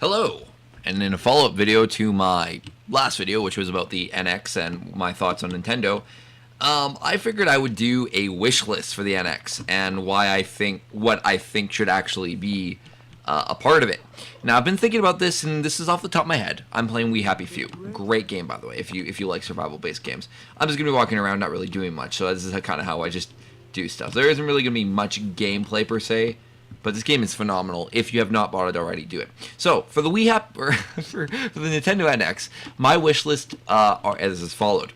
Hello, and in a follow-up video to my last video, which was about the NX and my thoughts on Nintendo, I figured I would do a wish list for the NX and what I think should actually be a part of it. Now, I've been thinking about this, and this is off the top of my head. I'm playing We Happy Few. Great game, by the way, if you like survival-based games. I'm just gonna be walking around, not really doing much. So this is kind of how I just do stuff. There isn't really gonna be much gameplay per se. But this game is phenomenal. If you have not bought it already, do it. So, for the for the Nintendo NX, my wish list are as followed.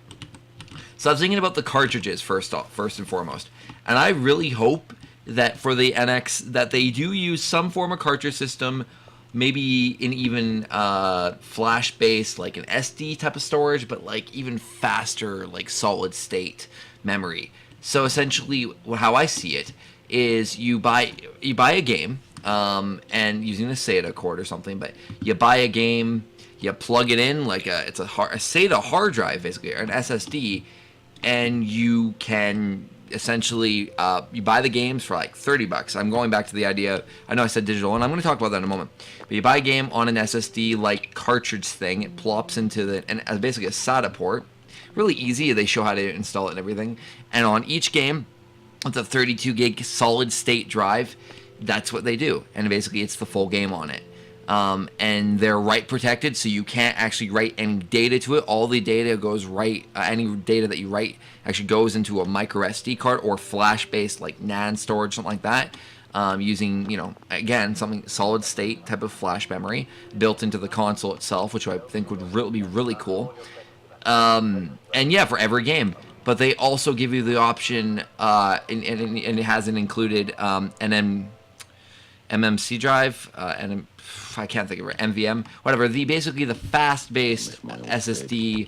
So I was thinking about the cartridges first and foremost. And I really hope that for the NX that they do use some form of cartridge system, maybe in even flash-based, like an SD type of storage, but like even faster, like solid state memory. So essentially, how I see it is you buy a game, and using a SATA cord or something, but you buy a game, you plug it in like it's a SATA hard drive basically, or an SSD, and you can essentially you buy the games for like $30. I'm going back to the idea. I know I said digital, and I'm going to talk about that in a moment. But you buy a game on an SSD like cartridge thing. It plops into and basically a SATA port. Really easy. They show how to install it and everything. And on each game, with a 32 gig solid state drive, that's what they do, and basically it's the full game on it. And they're write protected, so you can't actually write any data to it. All the data goes any data that you write actually goes into a micro SD card or flash based like NAND storage, something like that, using, again, something solid state type of flash memory built into the console itself, which I think would be really cool. And yeah, for every game. But they also give you the option, and it has an included MMC drive, and I can't think of it, MVM, whatever. Basically the fast-based SSD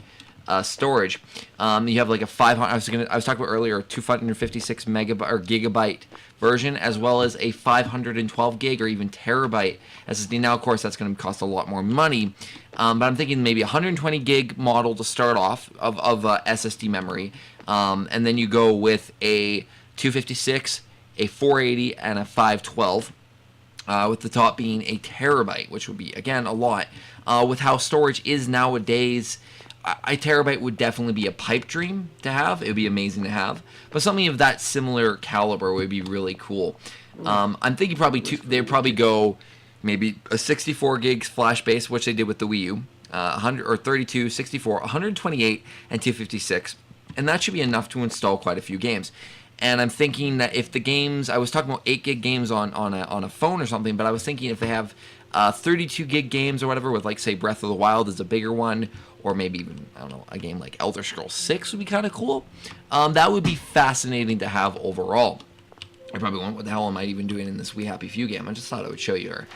storage. You have like a 500. I was talking about earlier, a 256 megabyte or gigabyte version, as well as a 512 gig or even terabyte SSD. Now, of course, that's going to cost a lot more money. But I'm thinking maybe 120 gig model to start off of SSD memory, and then you go with a 256, a 480, and a 512, with the top being a terabyte, which would be, again, a lot. With how storage is nowadays, a terabyte would definitely be a pipe dream to have. It would be amazing to have. But something of that similar caliber would be really cool. I'm thinking they'd probably go maybe a 64 gigs flash base, which they did with the Wii U, 100 or 32, 64, 128, and 256, and that should be enough to install quite a few games. And I'm thinking that if the games, I was talking about 8 gig games on a phone or something, but I was thinking if they have 32 gig games or whatever, with like say Breath of the Wild is a bigger one, or maybe even, I don't know, a game like Elder Scrolls 6 would be kind of cool. That would be fascinating to have overall. I probably won't. What the hell am I even doing in this We Happy Few game? I just thought I would show you her.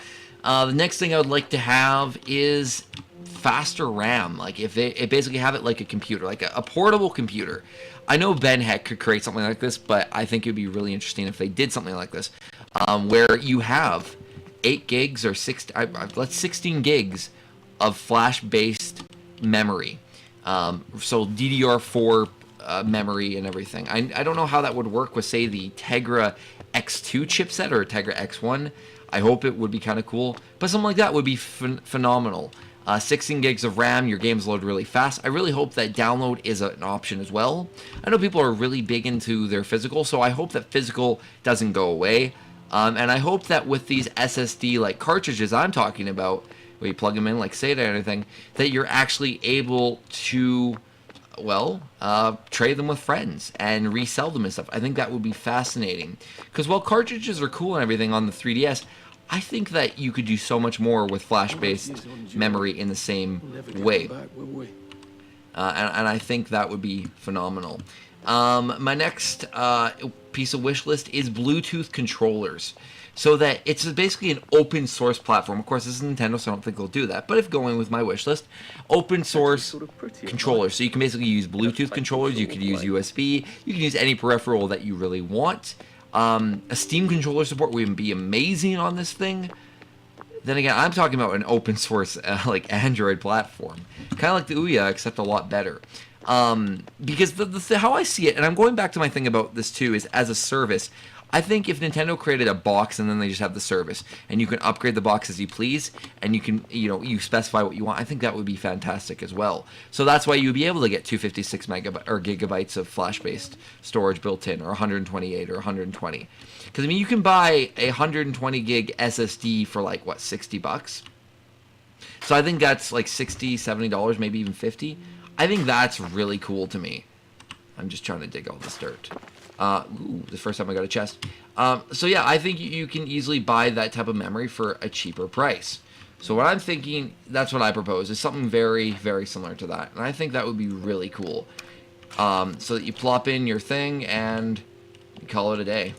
The next thing I would like to have is faster RAM. Like if they basically have it like a computer, like a portable computer. I know Ben Heck could create something like this, but I think it would be really interesting if they did something like this, where you have 8 gigs or 16 gigs of flash-based memory. So DDR4 memory and everything. I don't know how that would work with, say, the Tegra X2 chipset or Tegra X1. I hope it would be kind of cool, but something like that would be phenomenal. 16 gigs of RAM, your games load really fast. I really hope that download is an option as well. I know people are really big into their physical, so I hope that physical doesn't go away. And I hope that with these SSD like cartridges I'm talking about, where you plug them in like SATA or anything, that you're actually able to, trade them with friends and resell them and stuff. I think that would be fascinating. Because while cartridges are cool and everything on the 3DS, I think that you could do so much more with flash-based memory in the same way. And I think that would be phenomenal. My next piece of wish list is Bluetooth controllers. So that it's basically an open source platform. Of course, this is Nintendo, so I don't think they'll do that. But if going with my wish list, open source controllers. So you can basically use Bluetooth controllers. You could use USB. You can use any peripheral that you really want. A Steam controller support would be amazing on this thing. Then again, I'm talking about an open source like Android platform, kind of like the Ouya, except a lot better. Because how I see it, and I'm going back to my thing about this too, is as a service. I think if Nintendo created a box and then they just have the service, and you can upgrade the box as you please, and you can, you specify what you want, I think that would be fantastic as well. So that's why you'd be able to get 256 megabytes or gigabytes of flash-based storage built in, or 128 or 120. Because I mean, you can buy a 120 gig SSD for like what, $60. So I think that's like $60, $70, maybe even 50. I think that's really cool to me. I'm just trying to dig all this dirt. Ooh, the first time I got a chest. So yeah, I think you can easily buy that type of memory for a cheaper price. So what I'm thinking, that's what I propose, is something very, very similar to that. And I think that would be really cool. So that you plop in your thing and you call it a day.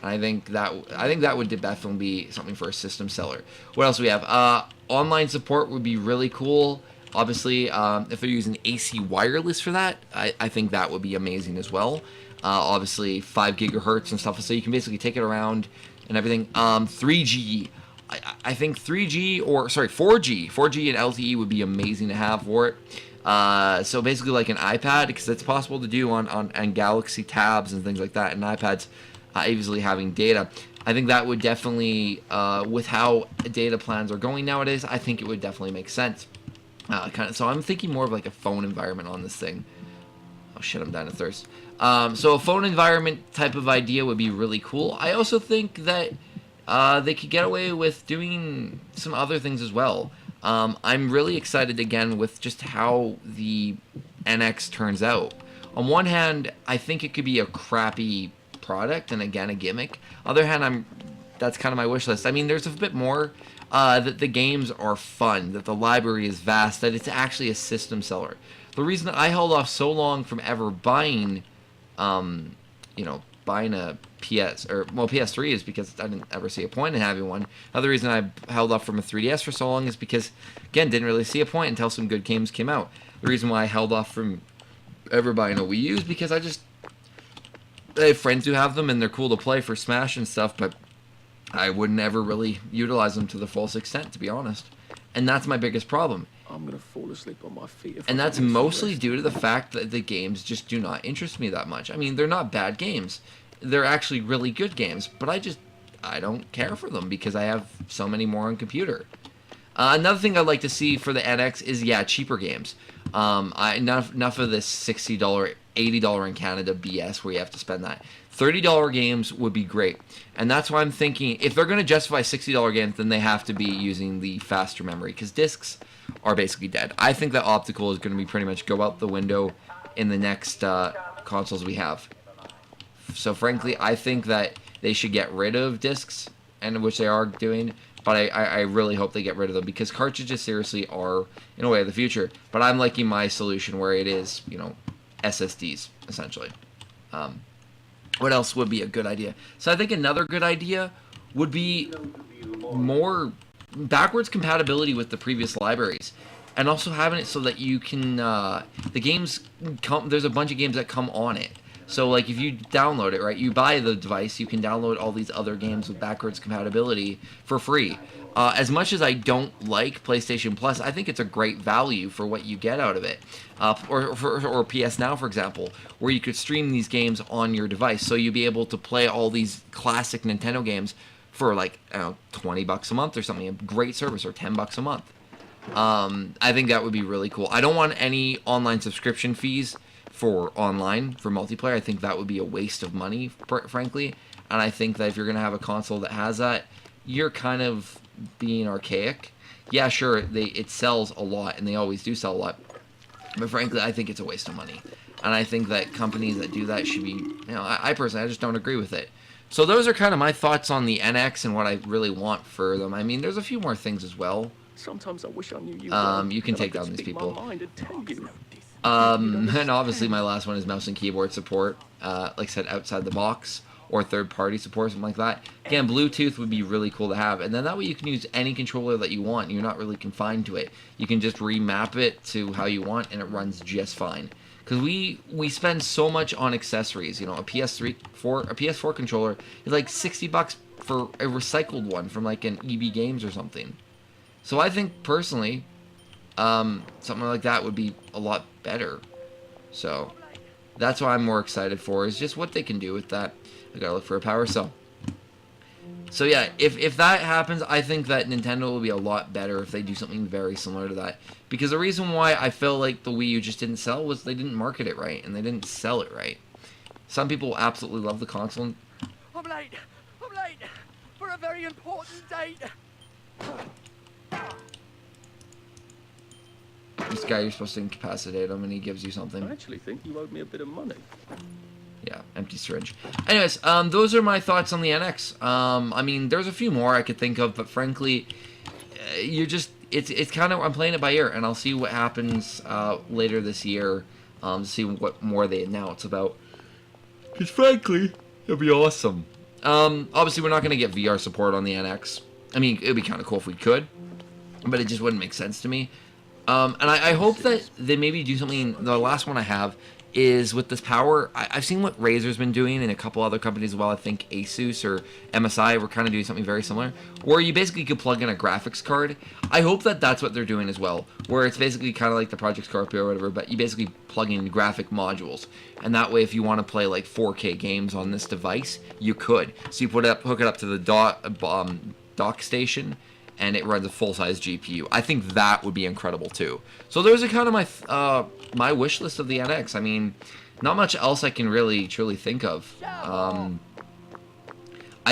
I think that would definitely be something for a system seller. What else do we have? Online support would be really cool. Obviously, if they're using AC wireless for that, I think that would be amazing as well. Obviously, 5 gigahertz and stuff, so you can basically take it around and everything. 3G, I think 4G and LTE would be amazing to have for it. So basically like an iPad, because it's possible to do on Galaxy tabs and things like that, and iPads easily having data. I think that would definitely, with how data plans are going nowadays, I think it would definitely make sense. So I'm thinking more of like a phone environment on this thing. Oh shit, I'm dying of thirst. So a phone environment type of idea would be really cool. I also think that they could get away with doing some other things as well. I'm really excited again with just how the NX turns out. On one hand, I think it could be a crappy product and again a gimmick. Other hand, that's kind of my wish list. I mean, there's a bit more that the games are fun, that the library is vast, that it's actually a system seller. The reason I held off so long from ever buying, buying a PS3 is because I didn't ever see a point in having one. Another reason I held off from a 3DS for so long is because, again, didn't really see a point until some good games came out. The reason why I held off from ever buying a Wii U is because I have friends who have them and they're cool to play for Smash and stuff, but I would never really utilize them to the fullest extent, to be honest. And that's my biggest problem. I'm gonna fall asleep on my feet. And that's mostly due to the fact that the games just do not interest me that much. I mean, they're not bad games. They're actually really good games, but I don't care for them because I have so many more on computer. Another thing I'd like to see for the NX is, cheaper games. Enough of this $60, $80 in Canada BS where you have to spend that. $30 games would be great. And that's why I'm thinking, if they're going to justify $60 games, then they have to be using the faster memory, because discs are basically dead. I think that optical is going to be pretty much go out the window in the next consoles we have. So frankly, I think that they should get rid of discs, and which they are doing, but I really hope they get rid of them, because cartridges seriously are, in a way, the future. But I'm liking my solution where it is, SSDs, essentially. What else would be a good idea? So I think another good idea would be more backwards compatibility with the previous libraries, and also having it so that you can the games come. There's a bunch of games that come on it. So like if you download it, right, you buy the device, you can download all these other games with backwards compatibility for free. As much as I don't like PlayStation Plus, I think it's a great value for what you get out of it. Or PS Now, for example, where you could stream these games on your device, so you'd be able to play all these classic Nintendo games for like, I don't know, $20 a month or something, a great service, or $10 a month. I think that would be really cool. I don't want any online subscription fees for multiplayer. I think that would be a waste of money, frankly. And I think that if you're going to have a console that has that, you're kind of being archaic. Yeah, sure, it sells a lot, and they always do sell a lot. But frankly, I think it's a waste of money. And I think that companies that do that should be, I personally, I just don't agree with it. So those are kind of my thoughts on the NX and what I really want for them. I mean, there's a few more things as well. Sometimes I wish I knew you. You can take down these people. And obviously my last one is mouse and keyboard support. Like I said, outside the box, or third-party support, something like that. Again, Bluetooth would be really cool to have, and then that way you can use any controller that you want. You're not really confined to it. You can just remap it to how you want, and it runs just fine. Because we spend so much on accessories. A PS4 controller is like $60 for a recycled one from like an EB Games or something. So I think personally, something like that would be a lot better. So That's what I'm more excited for, is just what they can do with that. I gotta look for a power cell. So yeah, if that happens, I think that Nintendo will be a lot better if they do something very similar to that. Because the reason why I feel like the Wii U just didn't sell was they didn't market it right, and they didn't sell it right. Some people absolutely love the console. I'm late for a very important date. This guy, you're supposed to incapacitate him, and he gives you I something. actually think you owed me a bit of money. Yeah, empty syringe. Anyways, those are my thoughts on the NX. I mean, there's a few more I could think of, but frankly, it's kind of, I'm playing it by ear, and I'll see what happens later this year, see what more they announce about. Because frankly, it'll be awesome. Obviously, we're not going to get VR support on the NX. I mean, it'd be kind of cool if we could, but it just wouldn't make sense to me. And I hope that they maybe do something. The last one I have is with this power. I've seen what Razer's been doing, and a couple other companies as well. I think Asus or MSI were kind of doing something very similar, where you basically could plug in a graphics card. I hope that that's what they're doing as well, where it's basically kind of like the Project Scorpio or whatever, but you basically plug in graphic modules, and that way, if you want to play like 4K games on this device, you could. So you hook it up to the dock station, and it runs a full-size GPU. I think that would be incredible too. So those are kind of my my wish list of the NX. I mean, not much else I can really truly think of. I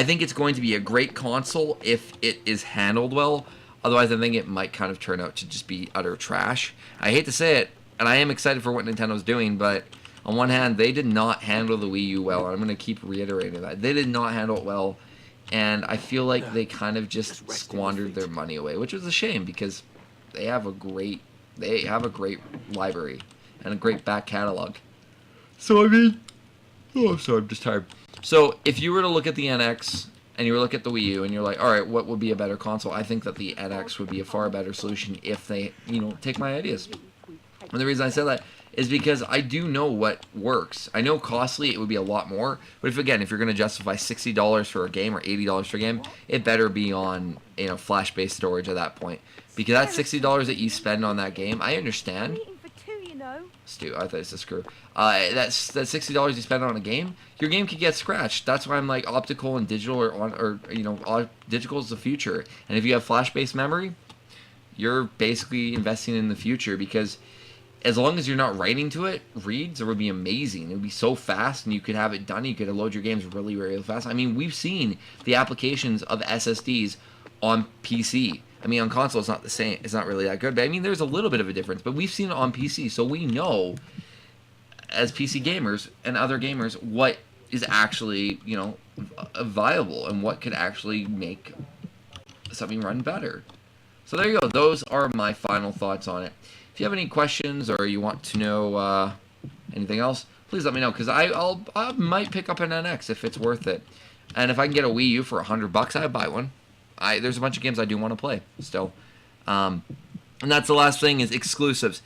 think it's going to be a great console if it is handled well. Otherwise, I think it might kind of turn out to just be utter trash. I hate to say it, and I am excited for what Nintendo's doing, but on one hand, they did not handle the Wii U well. I'm going to keep reiterating that. They did not handle it well. And I feel like they kind of just squandered their money away, which was a shame because they have a great library and a great back catalog. So I mean, oh, sorry, I'm just tired. So if you were to look at the NX and you were to look at the Wii U and you're like, all right, what would be a better console? I think that the NX would be a far better solution if they, take my ideas. And the reason I said that is because I do know what works. I know costly it would be a lot more, but if you're going to justify $60 for a game or $80 for a game, it better be on flash-based storage at that point. Because that $60 that you spend on that game, I understand. Stu, I thought it's a screw. That's $60 you spend on a game. Your game could get scratched. That's why I'm like optical and digital digital is the future. And if you have flash-based memory, you're basically investing in the future because as long as you're not writing to it, reads, it would be amazing. It would be so fast, and you could have it done. You could load your games really, really fast. I mean, we've seen the applications of SSDs on PC. I mean, on console, it's not the same. It's not really that good. But I mean, there's a little bit of a difference. But we've seen it on PC, so we know, as PC gamers and other gamers, what is actually, viable and what could actually make something run better. So there you go. Those are my final thoughts on it. If you have any questions or you want to know anything else, please let me know because I might pick up an NX if it's worth it. And if I can get a Wii U for $100, I'd buy one. There's a bunch of games I do want to play still. And that's the last thing is exclusives.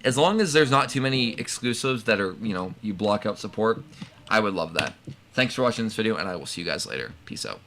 As long as there's not too many exclusives that are, you block out support, I would love that. Thanks for watching this video, and I will see you guys later. Peace out.